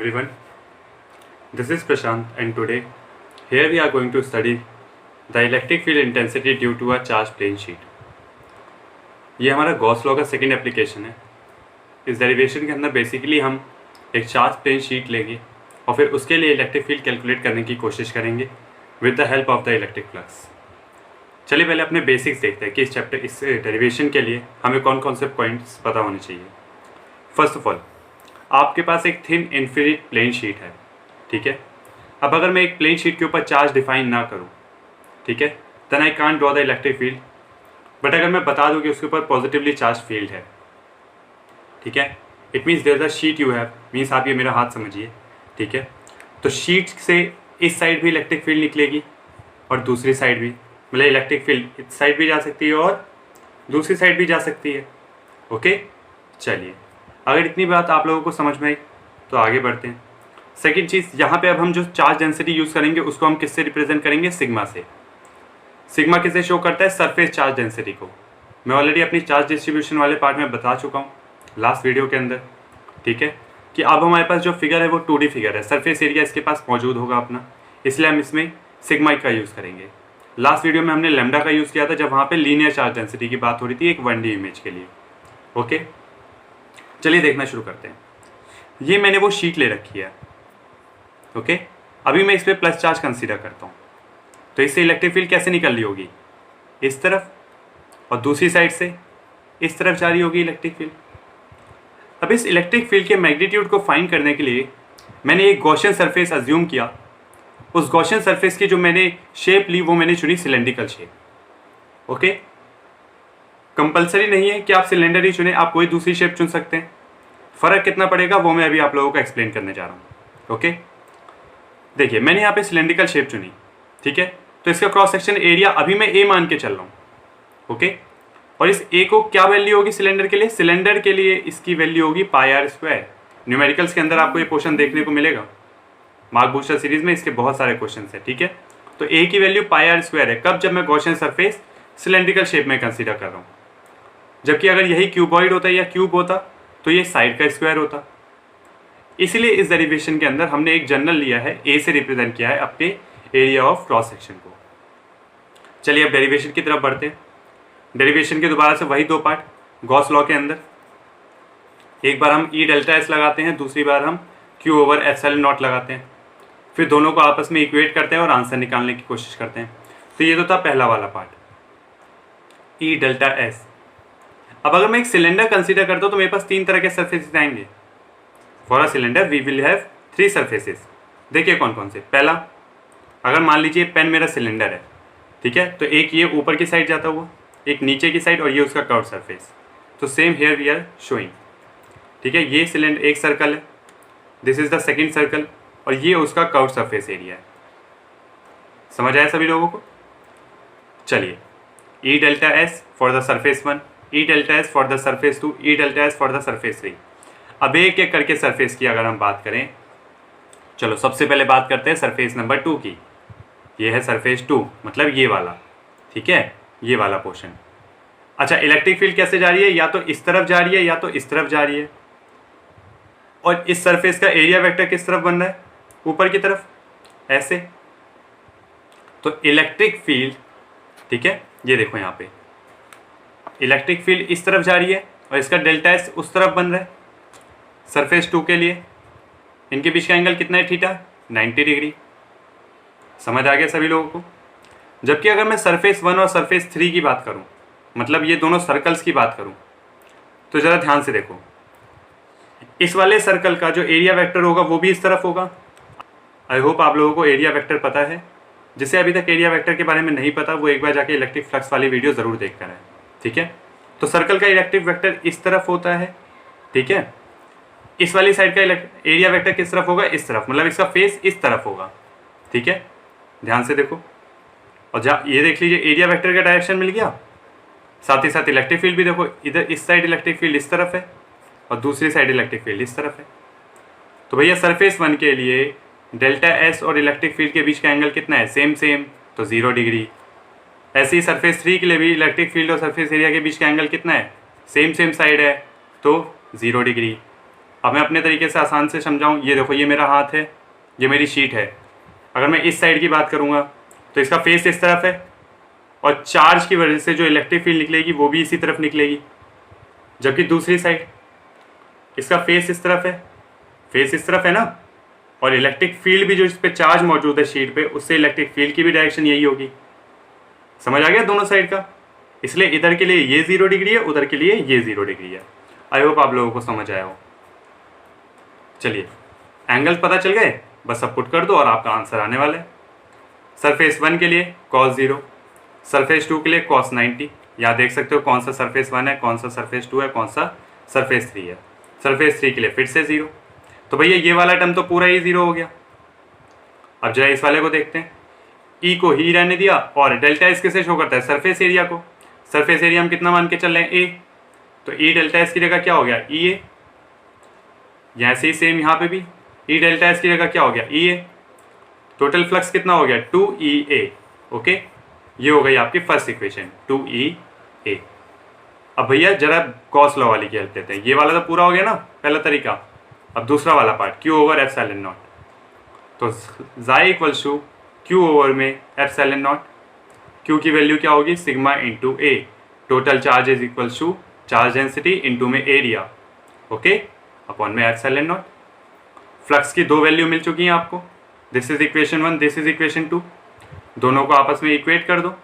everyone, this is Prashant and today here we are going to study the electric field intensity due to a charged plane sheet. ये हमारा Gauss law का second application है। इस derivation के अंदर basically हम एक charge plane sheet लेंगे और फिर उसके लिए इलेक्ट्रिक फील्ड कैलकुलेट करने की कोशिश करेंगे with the help of the electric flux. चलिए पहले अपने बेसिक्स देखते हैं कि इस डेरिवेशन के लिए हमें कौन कौन से पॉइंट्स पता होने चाहिए। फर्स्ट ऑफ ऑल, आपके पास एक थिन इन्फिनिट प्लेन शीट है, ठीक है। अब अगर मैं एक प्लेन शीट के ऊपर चार्ज डिफाइन ना करूं, ठीक है, then I can't draw the electric field. But अगर मैं बता दूं कि उसके ऊपर पॉजिटिवली चार्ज फील्ड है, ठीक है, it means there is a sheet you have, means आप ये मेरा हाथ समझिए, ठीक है। तो शीट से इस साइड भी इलेक्ट्रिक फील्ड निकलेगी और दूसरी साइड भी, मतलब इलेक्ट्रिक फील्ड इस साइड भी जा सकती है और दूसरी साइड भी जा सकती है। ओके, चलिए अगर इतनी बात आप लोगों को समझ में आई तो आगे बढ़ते हैं। सेकंड चीज़, यहाँ पे अब हम जो चार्ज डेंसिटी यूज़ करेंगे उसको हम किससे रिप्रेजेंट करेंगे? सिग्मा से। सिग्मा किसे शो करता है? सरफेस चार्ज डेंसिटी को। मैं ऑलरेडी अपनी चार्ज डिस्ट्रीब्यूशन वाले पार्ट में बता चुका हूँ लास्ट वीडियो के अंदर, ठीक है, कि अब हमारे पास जो फिगर है वो 2D फिगर है, सरफेस एरिया इसके पास मौजूद होगा अपना, इसलिए हम इसमें सिग्मा का यूज़ करेंगे। लास्ट वीडियो में हमने लैम्डा का यूज़ किया था जब वहाँ पे लीनियर चार्ज डेंसिटी की बात हो रही थी एक 1D इमेज के लिए। ओके, चलिए देखना शुरू करते हैं। ये मैंने वो शीट ले रखी है, ओके। अभी मैं इस पर प्लस चार्ज कंसीडर करता हूँ, तो इससे इलेक्ट्रिक फील्ड कैसे निकल रही होगी? इस तरफ, और दूसरी साइड से इस तरफ जा रही होगी इलेक्ट्रिक फील्ड। अब इस इलेक्ट्रिक फील्ड के मैग्नीट्यूड को फाइंड करने के लिए मैंने एक गॉसियन सरफेस अज्यूम किया। उस गॉसियन सरफेस की जो मैंने शेप ली वो मैंने चुनी सिलेंड्रिकल शेप। ओके, कंपलसरी नहीं है कि आप सिलेंडर ही चुने, आप कोई दूसरी शेप चुन सकते हैं। फ़र्क कितना पड़ेगा वो मैं अभी आप लोगों को एक्सप्लेन करने जा रहा हूँ। ओके, देखिए मैंने यहाँ पे सिलेंड्रिकल शेप चुनी, ठीक है, तो इसका क्रॉस सेक्शन एरिया अभी मैं ए मान के चल रहा हूँ, ओके। और इस ए को क्या वैल्यू होगी सिलेंडर के लिए? सिलेंडर के लिए इसकी वैल्यू होगी πr²। न्यूमेरिकल्स के अंदर आपको ये पोर्शन देखने को मिलेगा, मार्क बूस्टर सीरीज में इसके बहुत सारे क्वेश्चन है, ठीक है। तो ए की वैल्यू πr² है। कब? जब मैं गॉसियन सरफेस सिलेंड्रिकल शेप में कंसीडर कर रहा हूँ। जबकि अगर यही क्यूबॉइड होता या क्यूब होता तो ये साइड का स्क्वायर होता। इसलिए इस डेरिवेशन के अंदर हमने एक जनरल लिया है, ए से रिप्रेजेंट किया है अपने एरिया ऑफ क्रॉस सेक्शन को। चलिए अब डेरिवेशन की तरफ बढ़ते हैं। डेरिवेशन के दोबारा से वही दो पार्ट गॉस लॉ के अंदर, एक बार हम ई डेल्टा एस लगाते हैं, दूसरी बार हम क्यू ओवर एप्सिलॉन नॉट लगाते हैं, फिर दोनों को आपस में इक्वेट करते हैं और आंसर निकालने की कोशिश करते हैं। तो ये तो था पहला वाला पार्ट, ई डेल्टा एस। अब अगर मैं एक सिलेंडर कंसीडर करता हूँ तो मेरे पास तीन तरह के सरफेसेस आएंगे। For a cylinder we will have 3 surfaces. देखिए कौन कौन से। पहला, अगर मान लीजिए पेन मेरा सिलेंडर है, ठीक है, तो एक ये ऊपर की साइड जाता हुआ, एक नीचे की साइड, और ये उसका कर्व सरफेस। तो same here we are showing, ठीक है। ये सिलेंडर एक सर्कल है, this is the second circle, और ये उसका कर्व सरफेस एरिया है। समझ आया सभी लोगों को? चलिए, ई delta S for the surface 1, E delta S for the surface 2, E delta S for the surface 3। अब एक एक करके सरफेस की अगर हम बात करें, चलो सबसे पहले बात करते हैं सरफेस नंबर 2 की। ये है सरफेस 2, मतलब ये वाला, ठीक है, ये वाला पोर्शन। अच्छा, इलेक्ट्रिक फील्ड कैसे जा रही है? या तो इस तरफ जा रही है या तो इस तरफ जा रही है। और इस सरफेस का एरिया वेक्टर किस तरफ बन रहा है? ऊपर की तरफ, ऐसे। तो इलेक्ट्रिक फील्ड, ठीक है, ये देखो यहाँ पे इलेक्ट्रिक फील्ड इस तरफ जा रही है और इसका डेल्टा एस उस तरफ बन रहा है सरफेस 2 के लिए। इनके बीच का एंगल कितना है? Theta, 90 degree. समझ आ गया सभी लोगों को? जबकि अगर मैं सरफेस 1 और सरफेस 3 की बात करूं, मतलब ये दोनों सर्कल्स की बात करूं, तो ज़रा ध्यान से देखो, इस वाले सर्कल का जो एरिया वेक्टर होगा वो भी इस तरफ होगा। आई होप आप लोगों को एरिया वेक्टर पता है। जिसे अभी तक एरिया वेक्टर के बारे में नहीं पता वो एक बार जाके इलेक्ट्रिक फ्लक्स वाली वीडियो ज़रूर देख कर आए, ठीक है। तो सर्कल का इलेक्ट्रिक वेक्टर इस तरफ होता है, ठीक है। इस वाली साइड का एरिया वेक्टर किस तरफ होगा? इस तरफ, मतलब इसका फेस इस तरफ होगा, ठीक है। ध्यान से देखो, और ये देख लीजिए एरिया वेक्टर का डायरेक्शन मिल गया, साथ ही साथ इलेक्ट्रिक फील्ड भी देखो, इधर इस साइड इलेक्ट्रिक फील्ड इस तरफ है और दूसरी साइड इलेक्ट्रिक फील्ड इस तरफ है। तो भैया सरफेस 1 के लिए डेल्टा एस और इलेक्ट्रिक फील्ड के बीच का एंगल कितना है? सेम, तो 0 डिग्री। ऐसे ही सरफेस 3 के लिए भी इलेक्ट्रिक फील्ड और सरफेस एरिया के बीच का एंगल कितना है? सेम साइड है, तो 0 डिग्री। अब मैं अपने तरीके से आसान से समझाऊँ, ये देखो ये मेरा हाथ है, ये मेरी शीट है। अगर मैं इस साइड की बात करूँगा तो इसका फेस इस तरफ है और चार्ज की वजह से जो इलेक्ट्रिक फील्ड निकलेगी वो भी इसी तरफ निकलेगी। जबकि दूसरी साइड इसका फेस इस तरफ है, फेस इस तरफ है ना, और इलेक्ट्रिक फील्ड भी जो इस पे चार्ज मौजूद है शीट पे, उससे इलेक्ट्रिक फील्ड की भी डायरेक्शन यही होगी। समझ आ गया दोनों साइड का? इसलिए इधर के लिए ये 0 डिग्री है, उधर के लिए ये 0 डिग्री है। आई होप आप लोगों को समझ आया हो। चलिए एंगल्स पता चल गए, बस सब पुट कर दो और आपका आंसर आने वाला है। सरफेस 1 के लिए cos 0, सरफेस 2 के लिए cos 90। यहाँ देख सकते हो कौन सा सरफेस 1 है, कौन सा सरफेस 2 है, कौन सा सरफेस 3 है। सरफेस 3 के लिए फिर से 0। तो भैया ये वाला टर्म तो पूरा ही 0 हो गया। अब जरा इस वाले को देखते हैं। ई को ही रहने दिया और डेल्टा एस किसे शो करता है? सरफेस एरिया को। सरफेस एरिया हम कितना मान के चल रहे हैं? ए। तो ई डेल्टा एस की जगह क्या हो गया? ई ए। यहाँ से ही सेम यहाँ पे भी ई डेल्टा एस की जगह क्या हो गया? ई ए। टोटल फ्लक्स कितना हो गया? 2EA। ओके, ये हो गई आपकी फर्स्ट इक्वेशन 2EA। अब भैया जरा गॉस लॉ वाली की हेल्प लेते हैं। ये वाला तो पूरा हो गया ना पहला तरीका। अब दूसरा वाला part Q over epsilon not. तो xi equals to Q over में एप्सिलॉन नॉट। Q की वैल्यू क्या होगी? Sigma into A. Total charge is equals to charge density into में एरिया, ओके, अपॉन में एप्सिलॉन नॉट। फ्लक्स की दो value मिल चुकी हैं आपको। This is equation 1, this is equation 2। दोनों को आपस में इक्वेट कर दो।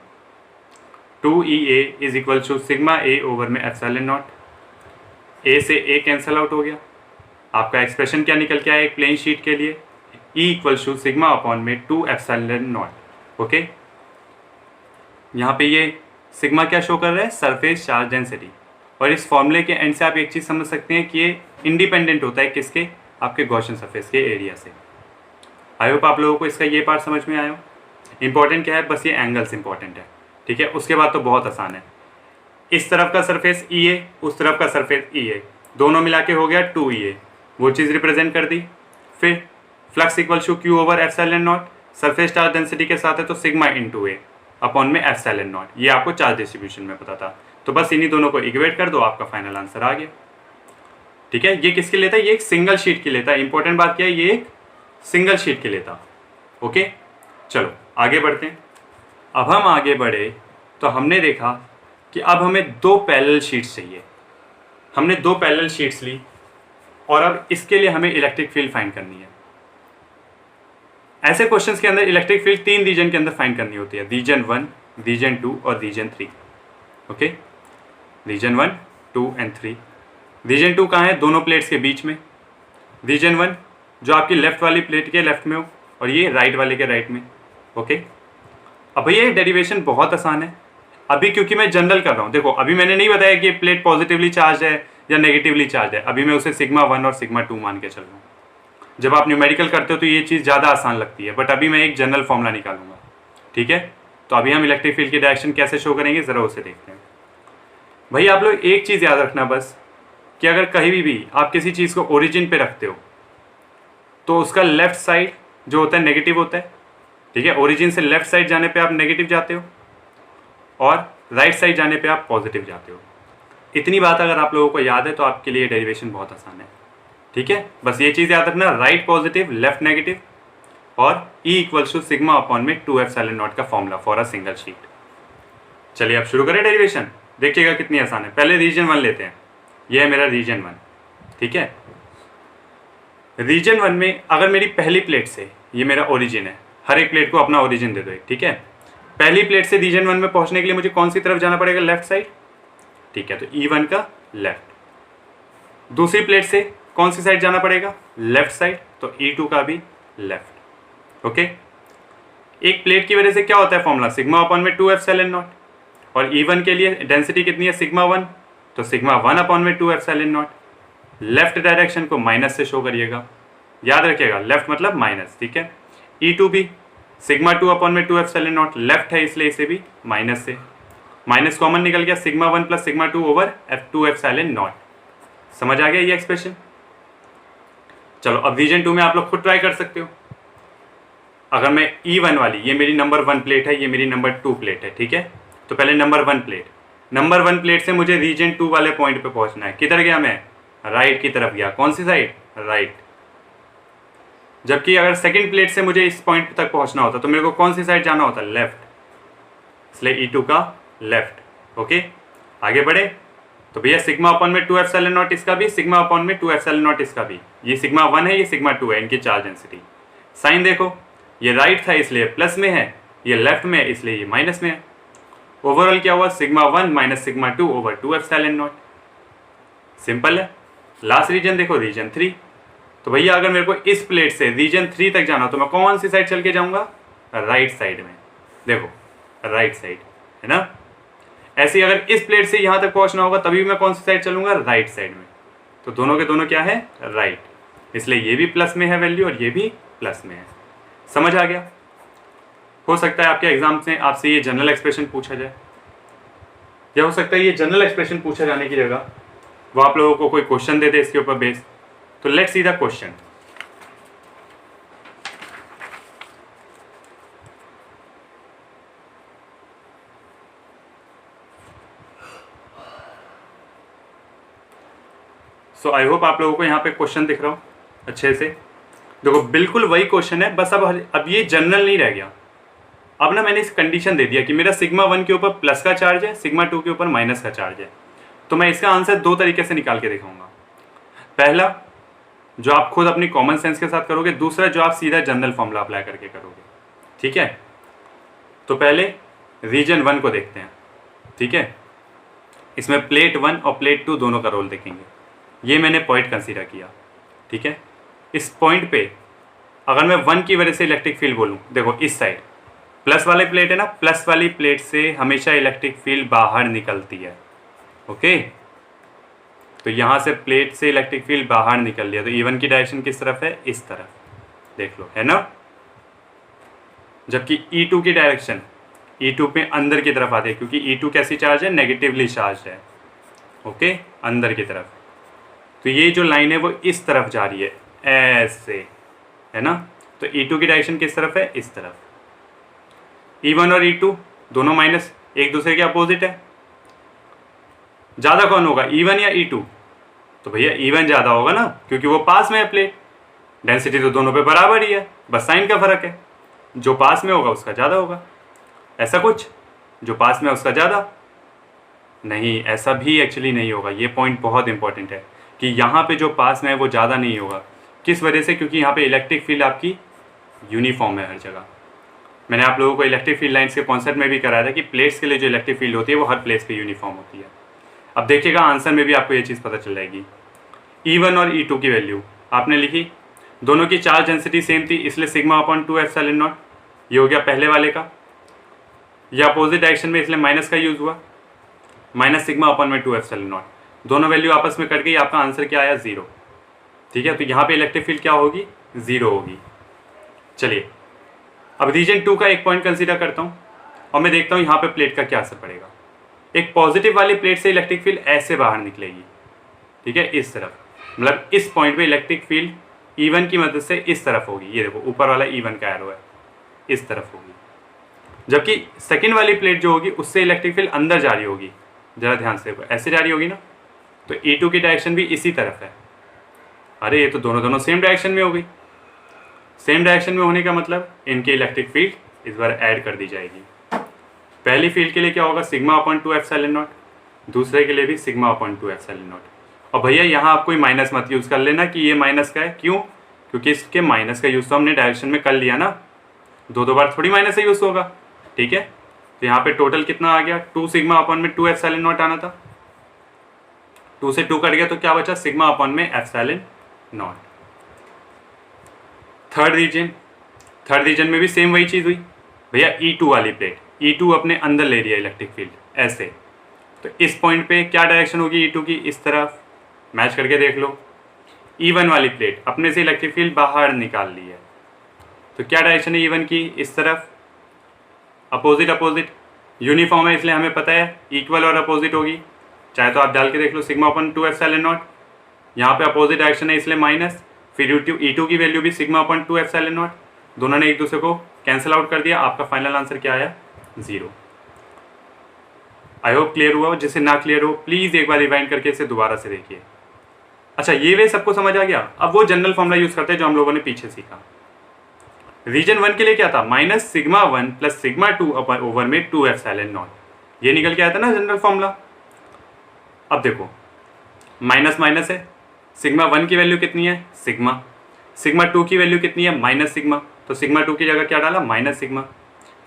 2EA is equal to sigma A over में एप्सिलॉन नॉट। ए से ए कैंसल आउट हो गया। आपका एक्सप्रेशन क्या निकल के आया एक प्लेन शीट के लिए? E equal to sigma upon में 2 एप्सिलॉन नॉट। ओके, यहाँ पे ये सिग्मा क्या शो कर रहा है? Surface charge density. और इस फॉर्मूले के एंड से आप एक चीज़ समझ सकते हैं कि ये इंडिपेंडेंट होता है किसके? आपके गॉसियन सरफेस के एरिया से। आई होप आप लोगों को इसका ये पार्ट समझ में आया हो। इंपॉर्टेंट क्या है? बस ये एंगल्स इंपॉर्टेंट है, ठीक है। उसके बाद तो बहुत आसान है। इस तरफ का सरफेस EA, उस तरफ का सरफेस EA, दोनों मिला के हो गया 2EA। वो चीज़ रिप्रेजेंट कर दी। फिर flux equal to Q over epsilon not. Surface charge density के साथ है तो सिग्मा इंटू ए अपॉन में एप्सिलॉन नॉट। ये आपको चार्ज डिस्ट्रीब्यूशन में पता था, तो बस इन्हीं दोनों को इक्वेट कर दो, आपका फाइनल आंसर आ गया, ठीक है। ये किसके लिए था? ये एक सिंगल शीट के लिए था। इंपॉर्टेंट बात क्या है? ये एक सिंगल शीट के लिए था। ओके, चलो आगे बढ़ते हैं। अब हम आगे बढ़े तो हमने देखा कि अब हमें दो पैरेलल शीट्स चाहिए। हमने दो पैरेलल शीट्स ली और अब इसके लिए हमें इलेक्ट्रिक फील्ड फाइंड करनी है। ऐसे क्वेश्चंस के अंदर इलेक्ट्रिक फील्ड 3 रीजन के अंदर फाइंड करनी होती है, रीजन 1, रीजन 2 और region 3। Okay, region 1, 2 and 3। Region 2 कहाँ है? दोनों प्लेट्स के बीच में। रीजन 1 जो आपकी लेफ्ट वाली प्लेट के लेफ्ट में हो और ये राइट वाले के राइट में। ओके, अब भैया ये डेरिवेशन बहुत आसान है। अभी क्योंकि मैं जनरल कर रहा हूँ, देखो अभी मैंने नहीं बताया कि प्लेट पॉजिटिवली चार्ज है या नेगेटिवली चार्ज है। अभी मैं उसे सिग्मा 1 और सिग्मा 2 मान के चल रहा हूँ। जब आप न्यूमेरिकल करते हो तो ये चीज़ ज़्यादा आसान लगती है, बट अभी मैं एक जनरल फॉर्मूला निकालूंगा, ठीक है। तो अभी हम इलेक्ट्रिक फील्ड की डायरेक्शन कैसे शो करेंगे ज़रा उसे देखते हैं। भाई आप लोग एक चीज़ याद रखना बस, कि अगर कहीं भी आप किसी चीज़ को ओरिजिन पे रखते हो तो उसका लेफ्ट साइड जो होता है नेगेटिव होता है, ठीक है। ओरिजिन से लेफ्ट साइड जाने पे आप नेगेटिव जाते हो और राइट साइड जाने पे आप पॉजिटिव जाते हो। इतनी बात अगर आप लोगों को याद है तो आपके लिए डेरिवेशन बहुत आसान है, ठीक है। बस ये चीज़ याद रखना, राइट पॉजिटिव लेफ्ट नेगेटिव और E equals to sigma upon में 2 एप्सिलॉन नॉट का formula for a single sheet. चलिए अब शुरू करें डेरिवेशन, देखिएगा कितनी आसान है। पहले रीजन 1 लेते हैं, ये है मेरा रीजन 1, ठीक है। रीजन 1 में अगर मेरी पहली प्लेट से, ये मेरा ओरिजिन है, हर एक प्लेट को अपना ओरिजिन दे दो एक, ठीक है। पहली प्लेट से रीजन 1 में पहुंचने के लिए मुझे कौन सी तरफ जाना पड़ेगा? लेफ्ट साइड, ठीक है। तो E1 का लेफ्ट। दूसरी प्लेट से कौन सी साइड जाना पड़ेगा? लेफ्ट साइड, तो E2 का भी लेफ्ट। ओके, एक प्लेट की वजह से क्या होता है फॉर्मूला? सिग्मा अपॉन में 2 एप्सिलॉन नॉट। और E1 के लिए डेंसिटी कितनी है? सिग्मा 1, तो सिग्मा 1 अपॉन में 2 एप्सिलॉन नॉट। लेफ्ट डायरेक्शन को माइनस से शो करिएगा, याद रखिएगा, लेफ्ट मतलब माइनस, ठीक है। E2 भी सिग्मा 2 अपॉन में 2 एप्सिलॉन नॉट, लेफ्ट है इसलिए इसे भी माइनस से, माइनस कॉमन निकल गया, sigma 1 plus sigma 2 over 2 epsilon not. समझ आ गया ये एक्सप्रेशन? चलो अब रीजन 2 में आप लोग खुद ट्राई कर सकते हो। अगर मैं E1 वाली, ये मेरी नंबर 1 प्लेट है, ये मेरी नंबर 2 प्लेट है, ठीक है। तो पहले नंबर 1 प्लेट से मुझे रीजन 2 वाले पॉइंट पे पहुंचना है। किधर गया मैं? राइट की तरफ गया। कौन सी साइड? राइट। जबकि अगर सेकंड प्लेट से मुझे इस पॉइंट तक पहुंचना होता तो मेरे को कौन सी साइड जाना होता? लेफ्ट। इसलिए E2 का लेफ्ट। ओके, आगे बढ़े तो भैया सिग्मा अपॉन में 2 एप्सिलॉन नॉट इसका भी, सिग्मा अपॉन में 2 एप्सिलॉन नॉट इसका भी। ये सिग्मा 1 है, ये सिग्मा 2 है, इनकी चार्ज डेंसिटी। साइन देखो, ये राइट था इसलिए प्लस में है, ये लेफ्ट में है इसलिए ये माइनस में है। ओवरऑल क्या हुआ? Sigma 1 minus sigma 2 over 2 epsilon not. Simple है। लास्ट रीजन देखो, रीजन 3। तो भैया अगर मेरे को इस प्लेट से रीजन 3 तक जाना तो मैं कौन सी साइड चल के जाऊंगा? राइट साइड में। देखो राइट साइड है ना। ऐसे ही अगर इस प्लेट से यहां तक पहुंचना होगा तभी मैं कौन सी साइड चलूंगा? राइट साइड में। तो दोनों के दोनों क्या है? राइट। इसलिए ये भी प्लस में है वैल्यू और ये भी प्लस में है। समझ आ गया? हो सकता है आपके एग्जाम से आपसे ये जनरल एक्सप्रेशन पूछा जाए, या हो सकता है ये जनरल एक्सप्रेशन पूछा जाने की जगह वो आप लोगों को कोई क्वेश्चन दे दे इसके ऊपर बेस। तो let's see the question. So I hope आप लोगों को यहाँ पे क्वेश्चन दिख रहा हो अच्छे से। देखो बिल्कुल वही क्वेश्चन है, बस अब ये जनरल नहीं रह गया। अब ना मैंने इस कंडीशन दे दिया कि मेरा सिग्मा 1 के ऊपर प्लस का चार्ज है, सिग्मा 2 के ऊपर माइनस का चार्ज है। तो मैं इसका आंसर दो तरीके से निकाल के दिखाऊंगा। पहला जो आप खुद अपनी कॉमन सेंस के साथ करोगे, दूसरा जो आप सीधा जनरल फॉर्मूला अप्लाई करके करोगे। ठीक है, तो पहले रीजन 1 को देखते हैं। ठीक है, इसमें प्लेट 1 और प्लेट 2 दोनों का रोल देखेंगे। ये मैंने पॉइंट कंसीडर किया। ठीक है, इस पॉइंट पे अगर मैं 1 की वजह से इलेक्ट्रिक फील्ड बोलूं, देखो इस साइड प्लस वाले प्लेट है ना, प्लस वाली प्लेट से हमेशा इलेक्ट्रिक फील्ड बाहर निकलती है। ओके, तो यहां से प्लेट से इलेक्ट्रिक फील्ड बाहर निकल लिया, तो E1 की डायरेक्शन किस तरफ है? इस तरफ। देख लो, है ना। जबकि E2 की डायरेक्शन E2 पे अंदर की तरफ आती है, क्योंकि E2 कैसी चार्ज है? नेगेटिवली चार्ज है। ओके, अंदर की तरफ। तो ये जो लाइन है वो इस तरफ जा रही है, ऐसे, है ना। तो E2 की डायरेक्शन किस तरफ है? इस तरफ। E1 और E2 दोनों माइनस, एक दूसरे के अपोजिट है। ज्यादा कौन होगा, E1 या E2? तो भैया E1 ज्यादा होगा ना, क्योंकि वो पास में है प्लेट। डेंसिटी तो दोनों पे बराबर ही है, बस साइन का फर्क है। जो पास में होगा उसका ज्यादा होगा। ऐसा कुछ जो पास में है उसका ज्यादा नहीं, ऐसा भी एक्चुअली नहीं होगा। ये पॉइंट बहुत इंपॉर्टेंट है कि यहाँ पे जो पास में है वो ज्यादा नहीं होगा। किस वजह से? क्योंकि यहाँ पे इलेक्ट्रिक फील्ड आपकी यूनिफॉर्म है हर जगह। मैंने आप लोगों को इलेक्ट्रिक फील्ड लाइन्स के कॉन्सेप्ट में भी कराया था कि प्लेट्स के लिए जो इलेक्ट्रिक फील्ड होती है वो हर प्लेस पे यूनिफॉर्म होती है। अब देखिएगा आंसर में भी आपको ये चीज़ पता चल जाएगी। E1 और E2 की वैल्यू आपने लिखी, दोनों की चार्ज डेंसिटी सेम थी, इसलिए सिग्मा अपॉन 2 एप्सिलॉन नॉट। ये हो गया पहले वाले का। ये अपोजिट डायरेक्शन में इसलिए माइनस का यूज हुआ, माइनस सिग्मा अपॉन में 2 एप्सिलॉन नॉट। दोनों वैल्यू आपस में कट गई, आपका आंसर क्या आया? 0। ठीक है, तो यहाँ पे इलेक्ट्रिक फील्ड क्या होगी? 0 होगी। चलिए अब रीजन 2 का एक पॉइंट कंसीडर करता हूँ और मैं देखता हूँ यहाँ पे प्लेट का क्या असर पड़ेगा। एक पॉजिटिव वाली प्लेट से इलेक्ट्रिक फील्ड ऐसे बाहर निकलेगी। ठीक है, इस तरफ, मतलब इस पॉइंट पे इलेक्ट्रिक फील्ड E1 की मदद से इस तरफ होगी। ये देखो ऊपर वाला E1 का एरो है, इस तरफ होगी। जबकि सेकंड वाली प्लेट जो होगी उससे इलेक्ट्रिक फील्ड अंदर जा रही होगी। जरा ध्यान से देखो, ऐसे जा रही होगी ना, तो E2 की डायरेक्शन भी इसी तरफ है। अरे ये तो दोनों सेम डायरेक्शन में हो गई। सेम डायरेक्शन में होने का मतलब इनकी इलेक्ट्रिक फील्ड इस बार ऐड कर दी जाएगी। पहली फील्ड के लिए क्या होगा? Sigma upon 2 epsilon not. दूसरे के लिए भी सिग्मा अपॉन 2 एप्सिलॉन नॉट। और भैया यहाँ आप कोई माइनस मत यूज़ कर लेना कि ये माइनस का है। क्यों? क्योंकि इसके माइनस का यूज़ तो हमने डायरेक्शन में कर लिया ना, दो बार थोड़ी माइनस से यूज़ होगा। ठीक है, तो यहाँ पे टोटल कितना आ गया? 2 सिग्मा अपॉन में 2 एप्सिलॉन नॉट आना था, 2 से 2 कट गया तो क्या बचा? सिग्मा अपॉन में एप्सिलॉन नॉट। थर्ड रीजन में भी सेम वही चीज़ हुई भैया। E2 वाली प्लेट, E2 अपने अंदर ले रही है इलेक्ट्रिक फील्ड ऐसे, तो इस पॉइंट पे क्या डायरेक्शन होगी E2 की? इस तरफ। मैच करके देख लो। E1 वाली प्लेट अपने से इलेक्ट्रिक फील्ड बाहर निकाल ली है, तो क्या डायरेक्शन है E1 की? इस तरफ। अपोजिट यूनिफॉर्म है इसलिए हमें पता है इक्वल और अपोजिट होगी। चाहे तो आप डाल के देख लो, सिग्मा अपॉन 2 एप्सिलॉन नॉट। यहाँ पे अपोजिट डायरेक्शन है इसलिए माइनस, फिर E2 की वैल्यू भी सिग्मा अपॉन 2 एप्सिलॉन नॉट। दोनों ने एक दूसरे को कैंसिल आउट कर दिया। आपका फाइनल आंसर क्या आया? 0। आई होप क्लियर हुआ। जिसे ना क्लियर हो प्लीज़ एक बार रिवाइंड करके इसे दोबारा से देखिए। अच्छा, ये वे सबको समझ आ गया। अब वो जनरल फॉर्मूला यूज करते हैं जो हम लोगों ने पीछे सीखा। रीजन 1 के लिए क्या था, minus sigma 1 plus sigma 2 over में 2 एप्सिलॉन नॉट। ये निकल के आया था ना जनरल फॉर्मूला। अब देखो माइनस माइनस है, सिग्मा 1 की वैल्यू कितनी है, सिग्मा। सिग्मा 2 की वैल्यू कितनी है, माइनस सिग्मा। तो सिग्मा 2 की जगह क्या डाला, माइनस सिग्मा।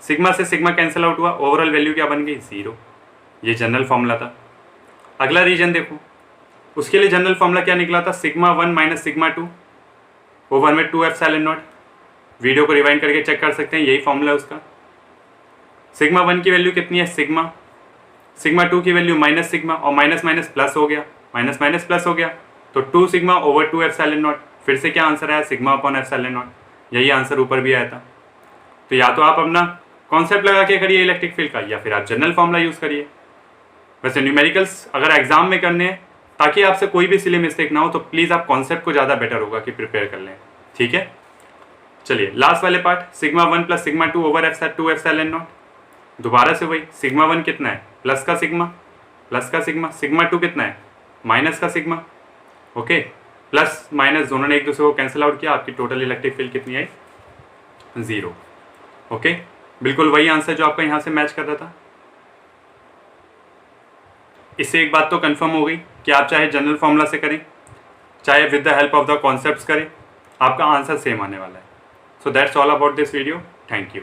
सिग्मा से सिग्मा कैंसिल आउट हुआ, ओवरऑल वैल्यू क्या बन गई, 0। ये जनरल फॉर्मूला था। अगला रीजन देखो, उसके लिए जनरल फॉर्मूला क्या निकला था, सिग्मा 1 माइनस सिग्मा 2 ओवर में 2 एप्सिलॉन नॉट। वीडियो को रिवाइंड करके चेक कर सकते हैं, यही फॉर्मूला है उसका। सिग्मा 1 की वैल्यू कितनी है, सिग्मा। सिग्मा 2 की वैल्यू माइनस सिग्मा, और माइनस माइनस प्लस हो गया, माइनस माइनस प्लस हो गया, तो 2 सिग्मा ओवर 2 एप्सिलॉन नॉट। फिर से क्या आंसर आया, सिग्मा अपॉन एप्सिलॉन नॉट। यही आंसर ऊपर भी आया था। तो या तो आप अपना कॉन्सेप्ट लगा के करिए इलेक्ट्रिक फील्ड का, या फिर आप जनरल फॉर्मूला यूज करिए। वैसे न्यूमेरिकल्स अगर एग्जाम में करने हैं ताकि आपसे कोई भी सिली मिस्टेक ना हो, तो प्लीज आप कॉन्सेप्ट को ज्यादा बेटर होगा कि प्रिपेयर कर लें, ठीक है। चलिए लास्ट वाले part, sigma 1 plus sigma 2 over 2 epsilon not. दोबारा से वही, सिग्मा 1 कितना है, प्लस का सिग्मा, प्लस का सिग्मा। सिग्मा 2 कितना है, माइनस का सिग्मा। ओके, प्लस माइनस दोनों ने एक दूसरे को कैंसिल आउट किया, आपकी टोटल इलेक्ट्रिक फील्ड कितनी आई, 0। ओके, बिल्कुल वही आंसर जो आपका यहां से मैच कर रहा था। इससे एक बात तो कंफर्म हो गई कि आप चाहे जनरल फॉर्मूला से करें, चाहे with the help of the concepts करें, आपका आंसर सेम आने वाला है। So that's all about this video. Thank you.